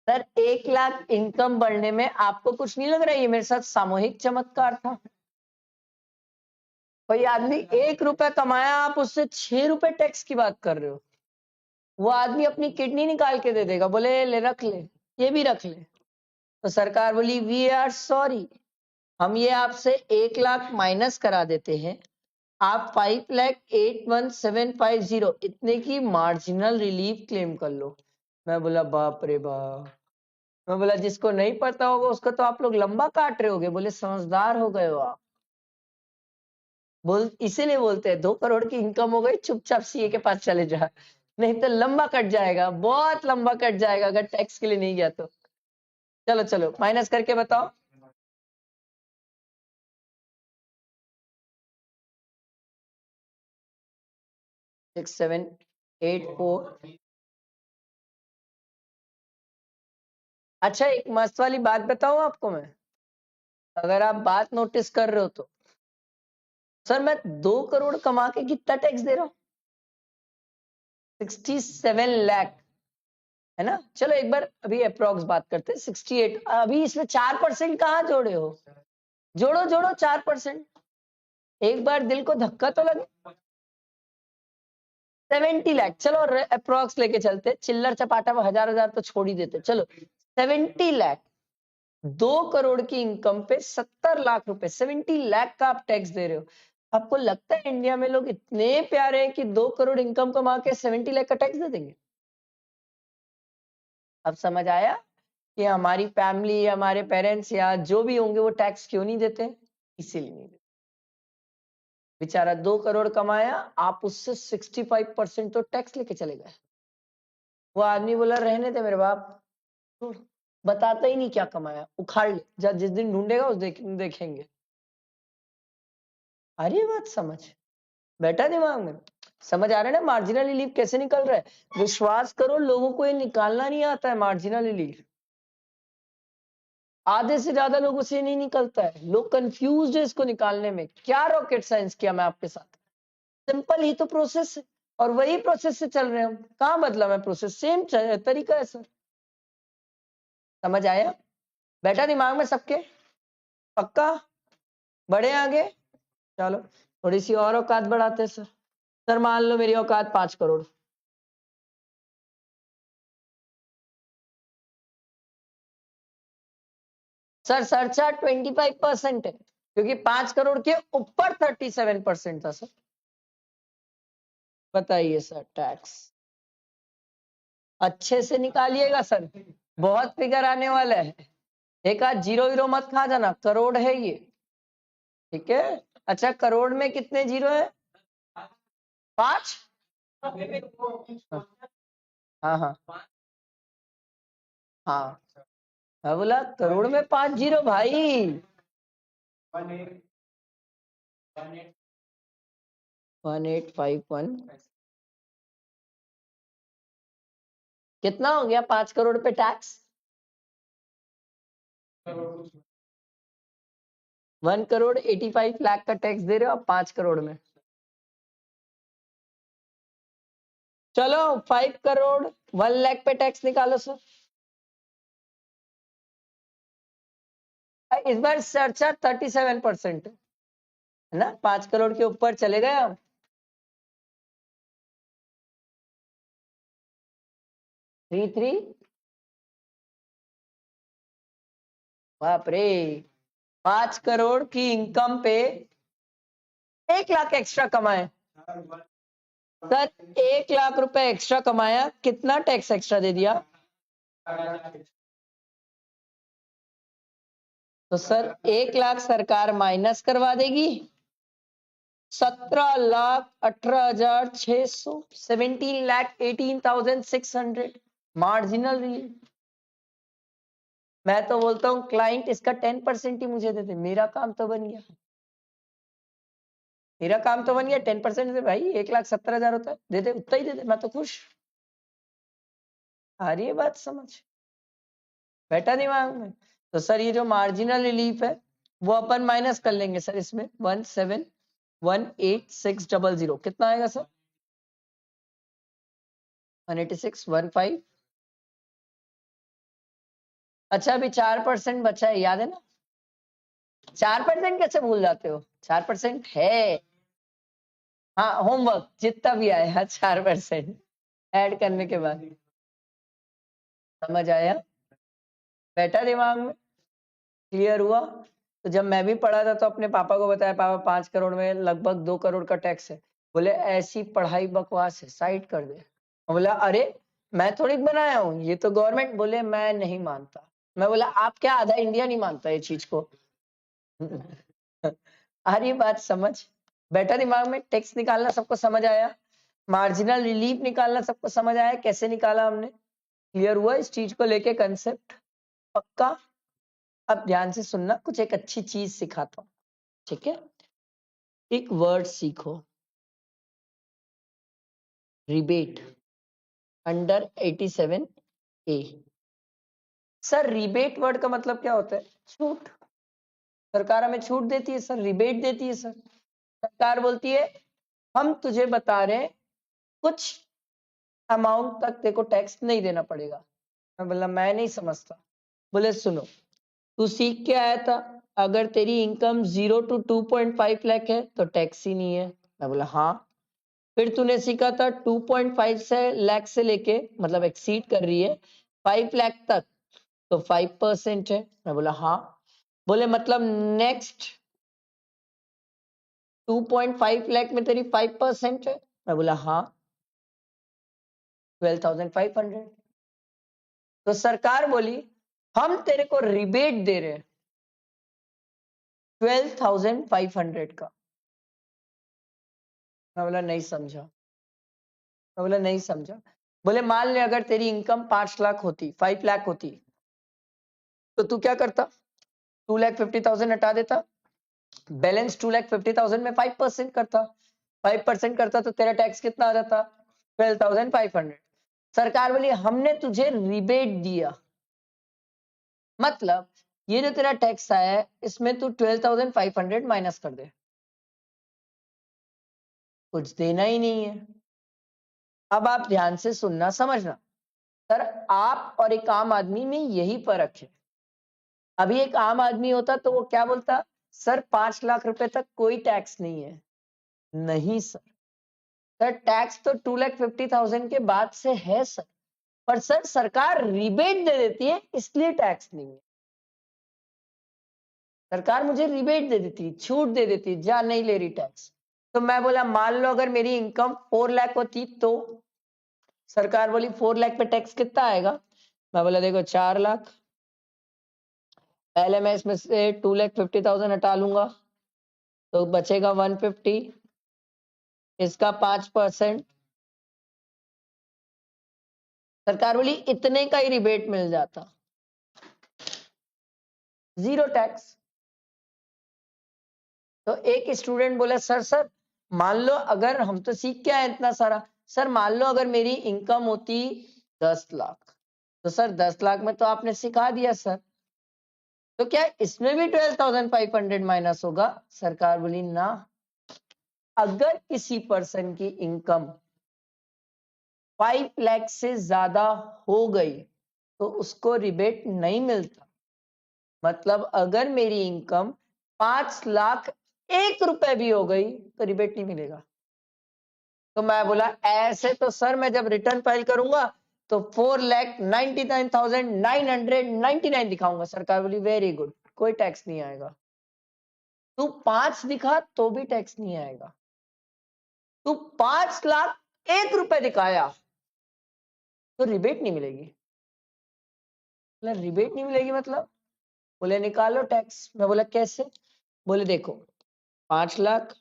सर 1 लाख इनकम बढ़ने में आपको कुछ नहीं लग रहा है ये मेरे साथ सामूहिक चमत्कार था? कोई आदमी 1 रुपए कमाया, आप उससे 6 रुपए टैक्स की बात कर रहे हो। वो आदमी अपनी किडनी निकाल के दे देगा, बोले ले रख ले, ये भी रख ले। तो सरकार बोली वी आर सॉरी, हम ये आपसे 1 लाख माइनस करा देते हैं, आप 5,81,750 इतने की मार्जिनल रिलीफ क्लेम कर लो। मैं बोला बाप रे बाप। मैं बोला जिसको नहीं पता होगा उसको तो आप लोग लंबा काट रहे होगे। बोले समझदार हो गए हो आप। बोल इसीलिए बोलते हैं 2 करोड़ की इनकम हो गई चुपचाप सीए के पास चले जा, नहीं तो लंबा कट जाएगा, बहुत लंबा कट जाएगा अगर टैक्स के लिए नहीं गया तो। चलो चलो माइनस करके बताओ। 6 7 8 4। अच्छा एक मस्त वाली बात बताऊं आपको मैं, अगर आप बात नोटिस कर रहे हो तो, सर मैं 2 करोड़ कमा के कितना टैक्स दे रहा हूँ? 67 लाख, है ना? चलो एक बार अभी अप्रोक्स बात करते हैं। 68, अभी इसमें 4% कहाँ जोड़े हो? जोड़ो जोड़ो 4%। एक बार दिल को धक्का तो लगे। 70 लाख, चलो अप्रोक्स लेके चलते, चिल्लर चपाटा में हजार हजार तो छोड़ ही देते। चलो 70 लाख, 2 करोड़ की इनकम पे 70 लाख रुपए, 70 लाख का आप टैक्स दे रहे हो। आपको लगता है इंडिया में लोग इतने प्यारे हैं कि 2 करोड़ इनकम कमा के 70 लाख का टैक्स दे देंगे? अब समझ आया कि हमारी फैमिली, हमारे पेरेंट्स या जो भी होंगे वो टैक्स क्यों नहीं देते? इसीलिए नहीं देते। बेचारा 2 करोड़ कमाया, आप उससे 65% तो टैक्स लेके चले गए। वो आदमी बोला रहने दे मेरे बाप, तो बताता ही नहीं क्या कमाया, उखाड़ ले, जब जिस दिन ढूंढेगा उस देखेंगे। अरे बात समझ बैठा दिमाग में? समझ आ रहा है ना मार्जिनल रिलीफ कैसे निकल रहा है? विश्वास करो लोगों को ये निकालना नहीं आता है मार्जिनल रिलीफ। आधे से ज्यादा लोगों से नहीं निकलता है, लोग कंफ्यूज है इसको निकालने में। क्या रॉकेट साइंस किया मैं आपके साथ? सिंपल ही तो प्रोसेस है, और वही प्रोसेस से चल रहे हैं हम। कहाँ बदला मैं प्रोसेस? सेम तरीका है सर। समझ आया? बैठा दिमाग में सबके? पक्का? बढ़े आगे? चलो थोड़ी सी और औकात बढ़ाते हैं सर। सर मान लो मेरी औकात 5 करोड़। सर सरचार्ज 25% है, क्योंकि 5 करोड़ के ऊपर 37% था सर। बताइए सर टैक्स अच्छे से निकालिएगा सर, बहुत फिगर आने वाला है। एक आध जीरो वीरो मत खा जाना, करोड़ है ये, ठीक है? अच्छा करोड़ में कितने जीरो है? 5? हाँ हाँ हाँ, मैं बोला करोड़ में 5 जीरो भाई। 1851 कितना हो गया 5 करोड़ पे टैक्स? 1 करोड़ 85 लाख का टैक्स दे रहे हो आप 5 करोड़ में। चलो 5 करोड़ 1 लाख पे टैक्स निकालो सर। इस बार सरचार्ज 37% है ना? 5 करोड़ के ऊपर चले गए हम। 33, बाप रे, 5 करोड़ की इनकम पे 1 लाख एक्स्ट्रा कमाए सर, 1 लाख रुपए एक्स्ट्रा कमाया, कितना टैक्स एक्स्ट्रा दे दिया? तो सर 1 लाख सरकार माइनस करवा देगी, 17,18,600, 17,18,600 मार्जिनल रिलीफ। मैं तो बोलता हूँ क्लाइंट इसका 10% ही मुझे दे दे, मेरा काम तो बन गया। मेरा काम तो बन गया। 10% से भाई 1,70,000 होता है, दे दे, उतना ही दे दे, मैं तो खुश। आ रही है बात समझ? बैठा दिमाग में? तो सर ये जो मार्जिनल रिलीफ है वो अपन माइनस कर लेंगे सर इसमें। 17,186,000 कितना आएगा सर? 186,15। अच्छा अभी 4% बचा है, याद है ना? 4% कैसे भूल जाते हो? 4% है। हाँ होमवर्क जितना भी आया 4% ऐड करने के बाद। समझ आया? बैठा दिमाग में? क्लियर हुआ? तो जब मैं भी पढ़ा था तो अपने पापा को बताया, पापा 5 करोड़ में लगभग 2 करोड़ का टैक्स है। बोले ऐसी पढ़ाई बकवास है, साइड कर दे। बोला अरे मैं थोड़ी बनाया हूँ, ये तो गवर्नमेंट। बोले मैं नहीं मानता। मैं बोला आप क्या आधा इंडिया नहीं मानता ये चीज को? आ रही बात समझ? बैठा दिमाग में? टैक्स निकालना सबको समझ आया? मार्जिनल रिलीफ निकालना सबको समझ आया? कैसे निकाला हमने? क्लियर हुआ इस चीज को लेके कंसेप्ट? पक्का? अब ध्यान से सुनना, कुछ एक अच्छी चीज सिखाता हूँ, ठीक है? एक वर्ड सीखो, rebate, under 87A। Sir rebate word का मतलब क्या होता है? छूट। सरकार हमें छूट देती है सर, रिबेट देती है सर। सरकार बोलती है हम तुझे बता रहे हैं कुछ अमाउंट तक तेरे को टैक्स नहीं देना पड़ेगा। मैं बोला मैं नहीं समझता। बोले सुनो, तू सीख के आया था अगर तेरी इनकम 0 to 2.5 लाख है तो टैक्स ही नहीं है। मैं बोला हाँ। फिर तूने सीखा था 2.5 से लाख से लेके मतलब एक्सीड कर रही है 5 लाख तक तो 5% है। मैं बोला हाँ। बोले मतलब नेक्स्ट 2.5 लाख में तेरी 5% है। मैं बोला हाँ, 12,500। तो सरकार बोली हम तेरे को रिबेट दे रहे हैं 12,500 का। मैं बोला नहीं समझा। मैं बोला नहीं समझा। बोले मान ले अगर तेरी इनकम 5 लाख होती, 5 लाख होती, तो तू क्या करता? 2,50,000 हटा देता, बैलेंस 2,50,000 में 5% करता। 5% करता तो तेरा टैक्स कितना आ जाता? 12,500। सरकार बोली हमने तुझे रिबेट दिया, मतलब ये जो तेरा टैक्स आया है इसमें तू 12,500 माइनस कर दे, कुछ देना ही नहीं है। अब आप ध्यान से सुनना समझना, सर आप और एक आम आदमी में यही फर्क है। अभी एक आम आदमी होता तो वो क्या बोलता? सर 5 लाख रुपए तक कोई टैक्स नहीं है। नहीं सर, सर टैक्स तो 2,50,000 के बाद से है सर, पर सर सरकार रिबेट दे देती है इसलिए टैक्स नहीं है। सरकार मुझे रिबेट दे देती, छूट दे देती, जा नहीं ले रही टैक्स। तो मैं बोला मान लो अगर मेरी इनकम 4 लाख होती तो? सरकार बोली 4 लाख पे टैक्स कितना आएगा? मैं बोला देखो 4 लाख, पहले मैं इसमें से 2,50,000 हटा लूंगा तो बचेगा 150, इसका 5%। सरकार बोली इतने का ही रिबेट मिल जाता, जीरो टैक्स। तो एक स्टूडेंट बोला सर मान लो अगर हम तो सीख के आए इतना सारा, सर मान लो अगर मेरी इनकम होती 10 लाख, तो सर 10 लाख में तो आपने सिखा दिया सर, तो क्या इसमें भी 12,500 माइनस होगा? सरकार बोली ना, अगर किसी पर्सन की इनकम 5 लाख से ज्यादा हो गई तो उसको रिबेट नहीं मिलता। मतलब अगर मेरी इनकम 5 लाख 1 रुपए भी हो गई तो रिबेट नहीं मिलेगा। तो मैं बोला ऐसे तो सर मैं जब रिटर्न फाइल करूंगा तो 4,99,999 दिखाऊंगा। सरकार बोली वेरी गुड, कोई टैक्स नहीं आएगा। तू 5 दिखा तो भी टैक्स नहीं आएगा, तू 5 लाख 1 रुपए दिखाया तो रिबेट नहीं मिलेगी। बोला रिबेट नहीं मिलेगी मतलब? बोले निकालो टैक्स। मैं बोला कैसे? बोले देखो 5 लाख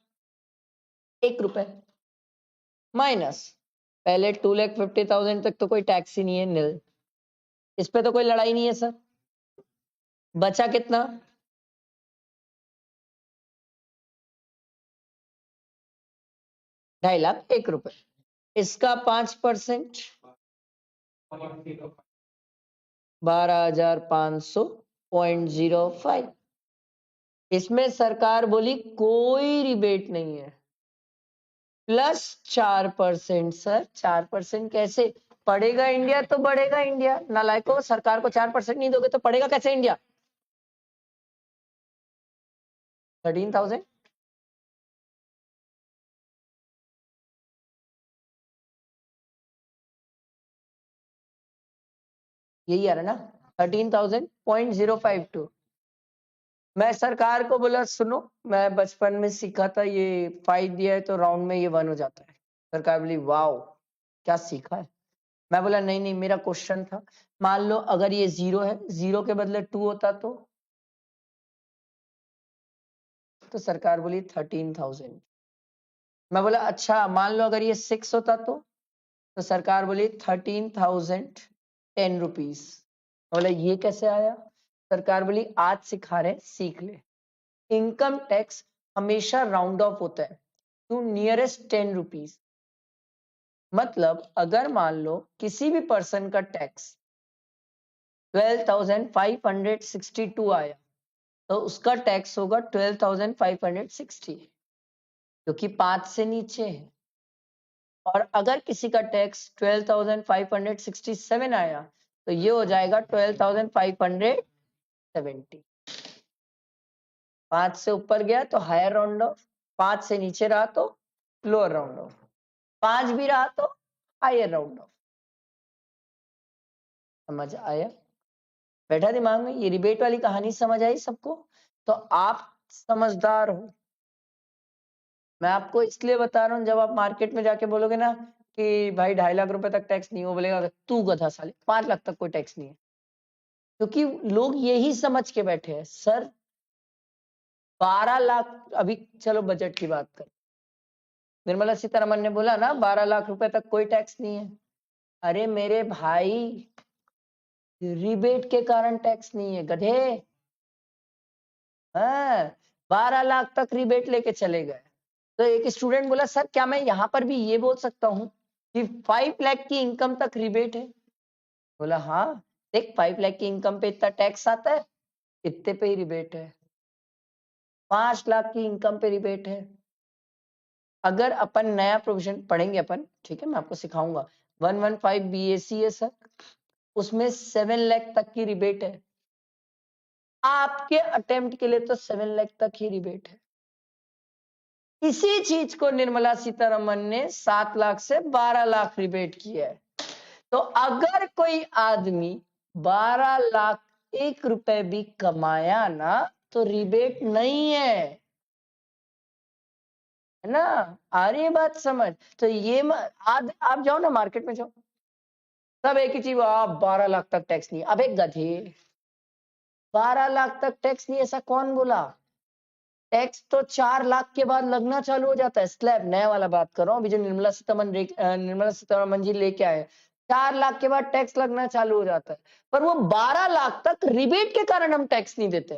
1 रुपए माइनस पहले 2,50,000 तक तो कोई टैक्स ही नहीं है, नील, इस पे तो कोई लड़ाई नहीं है सर। बचा कितना? 2.5 लाख 1 रुपए, इसका 5% 12,500.05। इसमें सरकार बोली कोई रिबेट नहीं है, प्लस 4%। सर 4% कैसे पढ़ेगा इंडिया? तो बढ़ेगा इंडिया, नालायको, सरकार को 4% नहीं दोगे तो पढ़ेगा कैसे इंडिया? 13,000। यही आ रहा ना, 13,000.052। मैं सरकार को बोला सुनो, मैं बचपन में सीखा था ये 5 दिया है तो राउंड में ये 1 हो जाता है। सरकार बोली वाओ क्या सीखा है। मैं बोला नहीं नहीं, मेरा क्वेश्चन था मान लो अगर ये 0 है, 0 के बदले 2 होता तो सरकार बोली 13,000। मैं बोला अच्छा मान लो अगर ये 6 होता तो सरकार बोली 13,010 रुपीज। बोला ये कैसे आया? सरकार बोली आज सिखा रहे, सीख ले। इनकम टैक्स हमेशा राउंड ऑफ होता है टू नियरेस्ट 10 रुपीज। मतलब अगर मान लो किसी भी पर्सन का टैक्स 12,562 आया तो उसका टैक्स होगा 12,560, क्योंकि 5 से नीचे है। और अगर किसी का टैक्स 12,567 आया तो ये हो जाएगा 12,570। 5 से ऊपर गया तो हायर राउंड ऑफ, 5 से नीचे रहा तो लोअर राउंड ऑफ, 5 भी रहा तो हायर राउंड ऑफ। समझ आया? बैठा दिमाग में? ये रिबेट वाली कहानी समझ आई सबको? तो आप समझदार हो। मैं आपको इसलिए बता रहा हूँ, जब आप मार्केट में जाके बोलोगे ना कि भाई 2.5 लाख रुपए तक टैक्स नहीं, हो बोलेगा तू गधा साले, 5 लाख तक कोई टैक्स नहीं है। क्योंकि लोग यही समझ के बैठे हैं सर 12 लाख। अभी चलो बजट की बात कर, निर्मला सीतारमन ने बोला ना 12 लाख रुपए तक कोई टैक्स नहीं है। अरे मेरे भाई रिबेट के कारण टैक्स नहीं है गधे। हाँ, 12 लाख तक रिबेट लेके चले गए। तो एक स्टूडेंट बोला सर क्या मैं यहाँ पर भी ये बोल सकता हूँ कि 5 लाख की इनकम तक रिबेट है? बोला हाँ, देख 5 लाख की इनकम पे इतना टैक्स आता है, इतने पे ही रिबेट है। 5 लाख की इनकम पे रिबेट है। अगर अपन नया प्रोविजन पढ़ेंगे अपन, ठीक है, मैं आपको सिखाऊंगा। 115 BAC है सर, उसमें 7 लाख तक की रिबेट है। आपके अटेम्प्ट के लिए तो 7 लाख तक ही रिबेट है। इसी चीज को निर्मला सीतारमन ने 7 लाख से 12 लाख रिबेट किया है। तो अगर कोई आदमी 12 लाख 1 रुपए भी कमाया ना तो रिबेट नहीं है ना? आ रही है बात समझ? तो ये आज आप जाओ ना मार्केट में जाओ, सब एक ही चीज, आप 12 लाख तक टैक्स नहीं। अब एक गधे, 12 लाख तक टैक्स नहीं ऐसा कौन बोला? टैक्स तो 4 लाख के बाद लगना चालू हो जाता है। स्लैब नया वाला बात कर रहा हूँ, अभी जो निर्मला सीतारमन जी लेके आए, 4 लाख के बाद टैक्स लगना चालू हो जाता है। पर वो 12 लाख तक रिबेट के कारण हम टैक्स नहीं देते।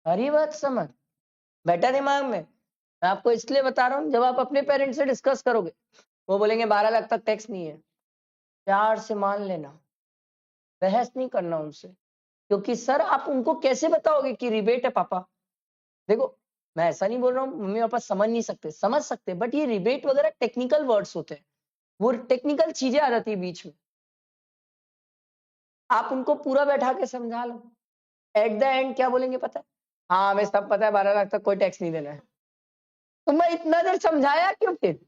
हरी बात समझ? बैठा दिमाग में? मैं आपको इसलिए बता रहा हूँ, जब आप अपने पेरेंट्स से डिस्कस करोगे वो बोलेंगे 12 लाख तक टैक्स नहीं है, प्यार से मान लेना, बहस नहीं करना उनसे। क्योंकि सर आप उनको कैसे बताओगे कि रिबेट है पापा? देखो मैं ऐसा नहीं बोल रहा हूँ मम्मी पापा समझ नहीं सकते, समझ सकते, बट ये रिबेट वगैरह टेक्निकल वर्ड्स होते हैं, वो टेक्निकल चीजें आ जाती है बीच में। आप उनको पूरा बैठा के समझा लो, एट द एंड क्या बोलेंगे पता है? हाँ हमें सब पता है 12 लाख तक कोई टैक्स नहीं देना है। तो मैं इतना देर समझाया क्यों फिर?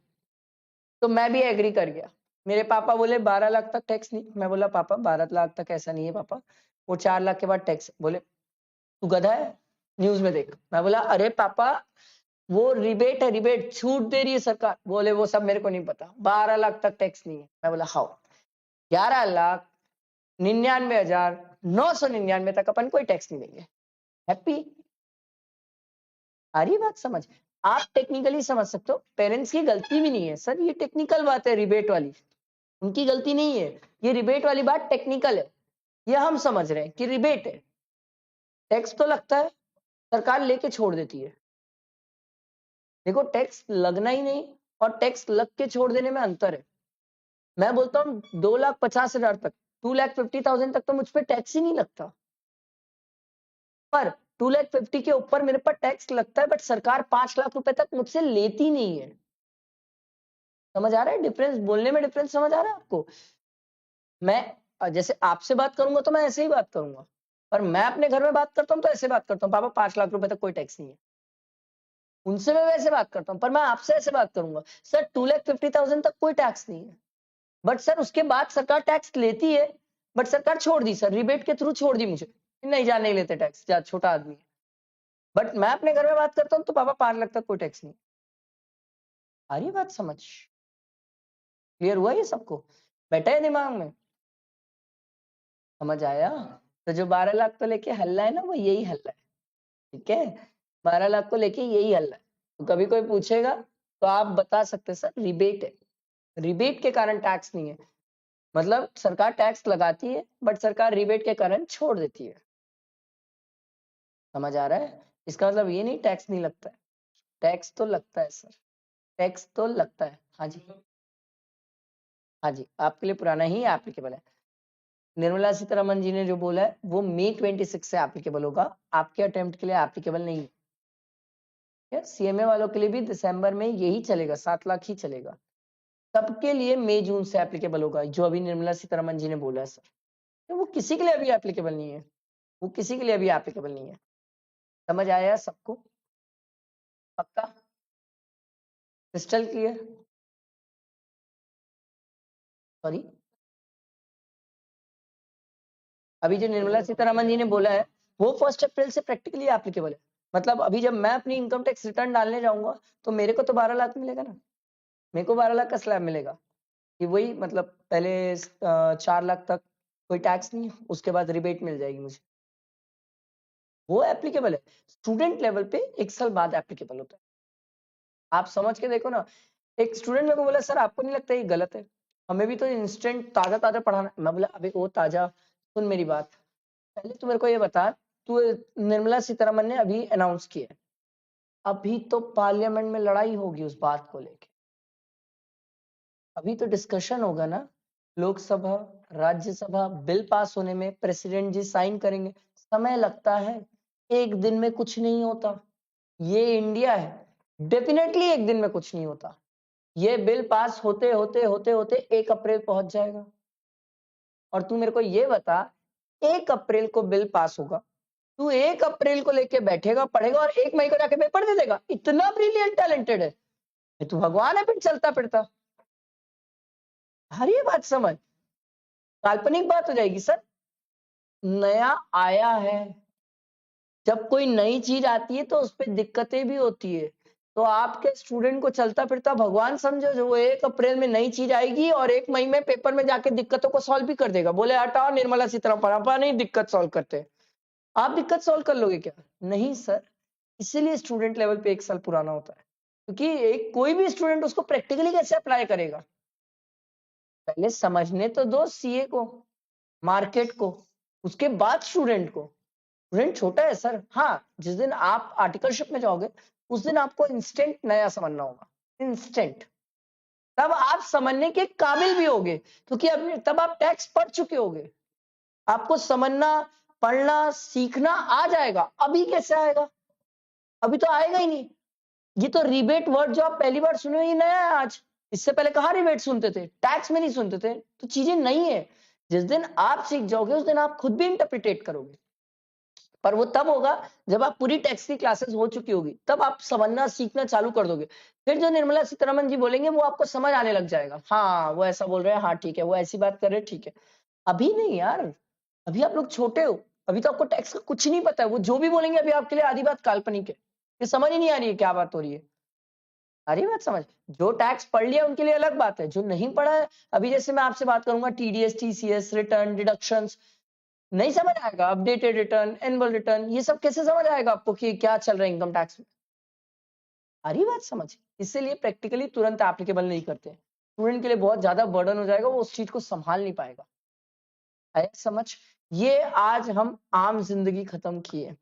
तो मैं भी एग्री कर गया। मेरे पापा बोले 12 लाख तक टैक्स नहीं। मैं बोला पापा 12 लाख तक ऐसा नहीं है पापा, वो 4 लाख के बाद टैक्स। बोले तू गधा है, न्यूज में देख। मैं बोला अरे पापा वो रिबेट है, रिबेट छूट दे रही है सरकार। बोले वो सब मेरे को नहीं पता, 12 लाख तक टैक्स नहीं है। मैं बोला हाउ? 11,99,999 तक अपन कोई टैक्स नहीं देंगे। हैप्पी? आ रही बात समझ? आप टेक्निकली समझ सकते हो, पेरेंट्स की गलती भी नहीं है सर, ये टेक्निकल बात है रिबेट वाली, उनकी गलती नहीं है। ये रिबेट वाली बात टेक्निकल है, ये हम समझ रहे हैं कि रिबेट है। टैक्स तो लगता है, सरकार लेके छोड़ देती है। देखो टैक्स लगना ही नहीं और टैक्स लग के छोड़ देने में अंतर है। मैं बोलता हूँ 2,50,000 तक, 2,50,000 तक तो मुझ पर टैक्स ही नहीं लगता, पर 2,50,000 के ऊपर मेरे पर टैक्स लगता है, बट सरकार 5 लाख रुपए तक मुझसे लेती नहीं है। समझ आ रहा है डिफरेंस? बोलने में डिफरेंस समझ आ रहा है आपको? मैं जैसे आपसे बात करूंगा तो मैं ऐसे ही बात करूंगा, पर मैं अपने घर में बात करता हूँ तो ऐसे बात करता हूँ, पापा 5 लाख रुपए तक कोई टैक्स नहीं है। उनसे मैं वैसे बात करता हूँ, पर मैं आपसे ऐसे बात करूंगा सर 2,50,000 तक कोई टैक्स नहीं है, बट सर उसके बाद सरकार टैक्स लेती है, बट सरकार छोड़ दी सर, रिबेट के थ्रू छोड़ दी मुझे, नहीं जान नहीं लेते टैक्स, जा छोटा आदमी है। बट मैं अपने घर में बात करता हूँ तो पापा 5 लाख तक कोई टैक्स नहीं। आ रही बात समझ? क्लियर हुआ ये सबको? बैठा है दिमाग में? समझ आया? तो जो 12 लाख को लेके हल्ला है ना, वो यही हल्ला है, ठीक है? 12 लाख को लेके यही हल्ला है। तो कभी कोई पूछेगा तो आप बता सकते सर रिबेट है, रिबेट के कारण टैक्स नहीं है। मतलब सरकार टैक्स लगाती है बट सरकार रिबेट के कारण छोड़ देती है। समझ आ रहा है? इसका मतलब ये नहीं टैक्स नहीं लगता है, टैक्स तो लगता है सर, टैक्स तो लगता है। हाँ जी, हाँ जी, आपके लिए पुराना ही एप्लीकेबल है। निर्मला सीतारमन जी ने जो बोला है वो मई 26 से एप्लीकेबल होगा, आपके अटेम्प्ट के लिए एप्लीकेबल नहीं है। सीएमए वालों के लिए भी दिसंबर में यही चलेगा, 7 लाख ही चलेगा। सबके लिए मई जून से एप्लीकेबल होगा, जो अभी निर्मला सीतारमन जी ने बोला है सर। तो वो किसी के लिए अभी एप्लीकेबल नहीं है, वो किसी के लिए अभी एप्लीकेबल नहीं है। समझ आया सबको? पक्का? Crystal clear? सॉरी, अभी जो निर्मला सीतारमन जी ने बोला है वो 1 अप्रैल से प्रैक्टिकली एप्लीकेबल है। मतलब अभी जब मैं अपनी इनकम टैक्स रिटर्न डालने जाऊंगा तो मेरे को तो 12 लाख मिलेगा ना, मेरे को 12 लाख का स्लैब मिलेगा कि वही मतलब पहले 4 लाख तक कोई टैक्स नहीं, उसके बाद रिबेट मिल जाएगी मुझे, वो एप्लीकेबल है। स्टूडेंट लेवल पे 1 साल बाद एप्लीकेबल होता है। आप समझ के देखो ना, एक स्टूडेंट मेरे को बोला सर आपको नहीं लगता ये गलत है, हमें भी तो इंस्टेंट ताजा ताजा पढ़ाना। मैं बोला अभी वो ताजा, सुन मेरी बात, पहले तू मेरे को ये बता, तू निर्मला सीतारमन ने अभी अनाउंस किया है, अभी तो पार्लियामेंट में लड़ाई होगी उस बात को लेके, अभी तो डिस्कशन होगा ना, लोकसभा राज्यसभा बिल पास होने में प्रेसिडेंट जी साइन करेंगे, समय लगता है, एक दिन में कुछ नहीं होता। ये इंडिया है, डेफिनेटली एक दिन में कुछ नहीं होता। ये बिल पास होते होते होते होते 1 अप्रैल पहुंच जाएगा। और तू मेरे को ये बता, 1 अप्रैल को बिल पास होगा, तू 1 अप्रैल को लेके बैठेगा पढ़ेगा और 1 मई को जाके पेपर दे देगा, इतना ब्रिलियंट टैलेंटेड है तू, भगवान है फिर चलता फिरता। हर ये बात समझ, काल्पनिक बात हो जाएगी सर। नया आया है, जब कोई नई चीज आती है तो उसपे दिक्कतें भी होती है, तो आपके स्टूडेंट को चलता फिरता भगवान समझो, जो वो 1 अप्रैल में नई चीज आएगी और 1 मई में पेपर में जाके दिक्कतों को सॉल्व भी कर देगा। बोले हटाओ निर्मला सीतारमण नहीं दिक्कत सॉल्व करते, आप दिक्कत सॉल्व कर लोगे क्या? नहीं सर, इसीलिए स्टूडेंट लेवल पे 1 साल पुराना होता है, क्योंकि एक कोई भी स्टूडेंट उसको प्रैक्टिकली कैसे अप्लाई करेगा, पहले समझने तो दो सीए को, मार्केट को, उसके बाद स्टूडेंट को। स्टूडेंट छोटा है सर, हाँ जिस दिन आप आर्टिकलशिप में जाओगे उस दिन आपको इंस्टेंट नया समझना होगा, इंस्टेंट, तब आप समझने के काबिल भी होगे, क्योंकि अभी तब आप टैक्स पढ़ चुके होगे, आपको समझना पढ़ना सीखना आ जाएगा। अभी कैसे आएगा? अभी तो आएगा ही नहीं। ये तो रिबेट वर्ड जो आप पहली बार सुने हो ये नया है आज, इससे पहले कहाँ रिबेट सुनते थे, टैक्स में नहीं सुनते थे, तो चीजें नई है। जिस दिन आप सीख जाओगे उस दिन आप खुद भी इंटरप्रिटेट करोगे, पर वो तब होगा जब आप पूरी टैक्स की क्लासेस हो चुकी होगी, तब आप समझना सीखना चालू कर दोगे, फिर जो निर्मला सीतारमन जी बोलेंगे वो आपको समझ आने लग जाएगा, हाँ वो ऐसा बोल रहे हैं, हाँ ठीक है वो ऐसी बात कर रहे हैं, ठीक है। अभी नहीं यार, अभी आप लोग छोटे हो, अभी तो आपको टैक्स का कुछ नहीं पता है, वो जो भी बोलेंगे अभी आपके लिए आधी बात काल्पनिक है, ये समझ ही नहीं आ रही है क्या बात हो रही है। आ रही बात समझ? जो टैक्स पढ़ लिया उनके लिए अलग बात है, जो नहीं पढ़ा है, अभी जैसे मैं आपसे बात करूंगा टीडीएस टीसीएस रिटर्न डिडक्शंस, नहीं समझ आएगा, अपडेटेड रिटर्न एनुअल रिटर्न, ये सब कैसे समझ आएगा आपको कि क्या चल रहा है इनकम टैक्स में? आ रही बात समझ? इसीलिए प्रैक्टिकली तुरंत एप्लीकेबल नहीं करते, स्टूडेंट के लिए बहुत ज्यादा बर्डन हो जाएगा, वो उस चीज को संभाल नहीं पाएगा। आया समझ? ये आज हम आम जिंदगी खत्म किए,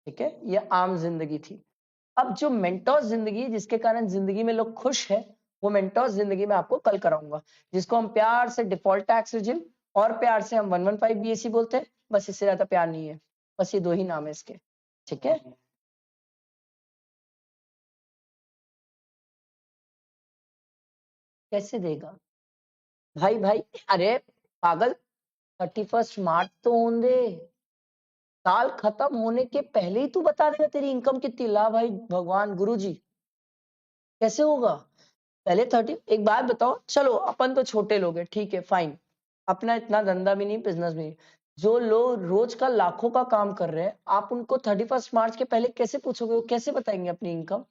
ठीक है, ये आम जिंदगी थी। अब जो मेंटोस जिंदगी है जिसके कारण जिंदगी में लोग खुश है, वो मेंटोस जिंदगी में आपको कल कराऊंगा, जिसको हम प्यार से डिफॉल्ट टैक्स रिजिम और प्यार से हम 115 बीएससी बोलते हैं, बस इससे ज्यादा प्यार नहीं है, बस ये दो ही नाम है इसके, ठीक है। कैसे देगा भाई? भाई अरे पागल, 31 मार्च तो होने दे, साल खत्म होने के पहले ही तू बता देगा तेरी इनकम कितनी, ला भाई भगवान गुरु जी, कैसे होगा? पहले 30, एक बात बताओ, चलो अपन तो छोटे लोग हैं, ठीक है फाइन, अपना इतना धंधा भी नहीं बिजनेस भी नहीं, जो लोग रोज का लाखों का काम कर रहे हैं, आप उनको 31 मार्च के पहले कैसे पूछोगे, वो कैसे बताएंगे अपनी इनकम?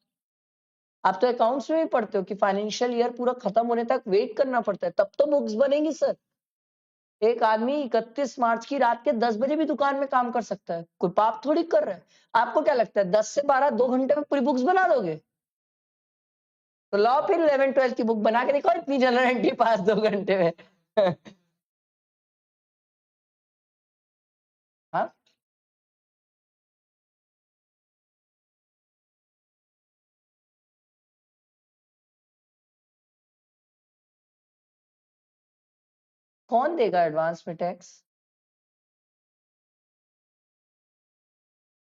आप तो अकाउंट्स में भी पढ़ते हो कि फाइनेंशियल ईयर पूरा खत्म होने तक वेट करना पड़ता है, तब तो बुक्स बनेगी सर। एक आदमी 31 मार्च की रात के 10 बजे भी दुकान में काम कर सकता है, कोई पाप थोड़ी कर रहा है। आपको क्या लगता है 10 से 12 2 घंटे में पूरी बुक्स बना दोगे? तो लाओ फिर 11 12 की बुक बना के दिखाओ, इतनी जनरल एंट्री पास 2 घंटे में। हाँ कौन देगा एडवांस में टैक्स?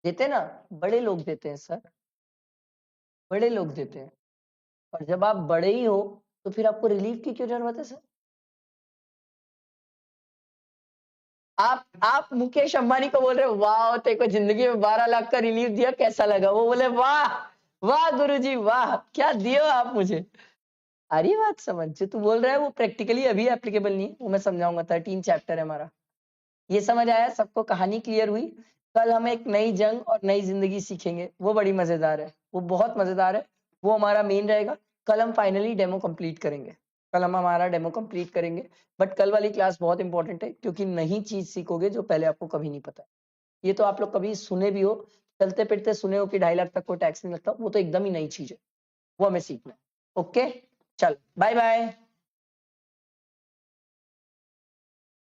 देते ना, बड़े लोग देते हैं सर, बड़े लोग देते हैं। और जब आप बड़े ही हो तो फिर आपको रिलीफ की क्यों जरूरत है सर? आप मुकेश अंबानी को बोल रहे हो वाह तेरे को जिंदगी में 12 लाख का रिलीफ दिया कैसा लगा? वो बोले वाह वाह गुरुजी वाह क्या दियो आप मुझे। अरे बात समझ, जो तू बोल रहा है वो प्रैक्टिकली अभी एप्लीकेबल नहीं है, वो मैं समझाऊंगा। 13 चैप्टर है हमारा। ये समझ आया सबको? कहानी क्लियर हुई? कल हम एक नई जंग और नई जिंदगी सीखेंगे, वो बड़ी मजेदार है, वो बहुत मजेदार है, वो हमारा मेन रहेगा। कल हम फाइनली डेमो कंप्लीट करेंगे, कल हम हमारा डेमो कंप्लीट करेंगे। बट कल वाली क्लास बहुत इंपॉर्टेंट है क्योंकि नई चीज सीखोगे जो पहले आपको कभी नहीं पता है। ये तो आप लोग कभी सुने भी हो, चलते फिरते सुने हो कि 2.5 लाख तक कोई टैक्स नहीं लगता, वो तो एकदम ही नई चीज है, वो हमें सीखना है। ओके, चल बाय बाय।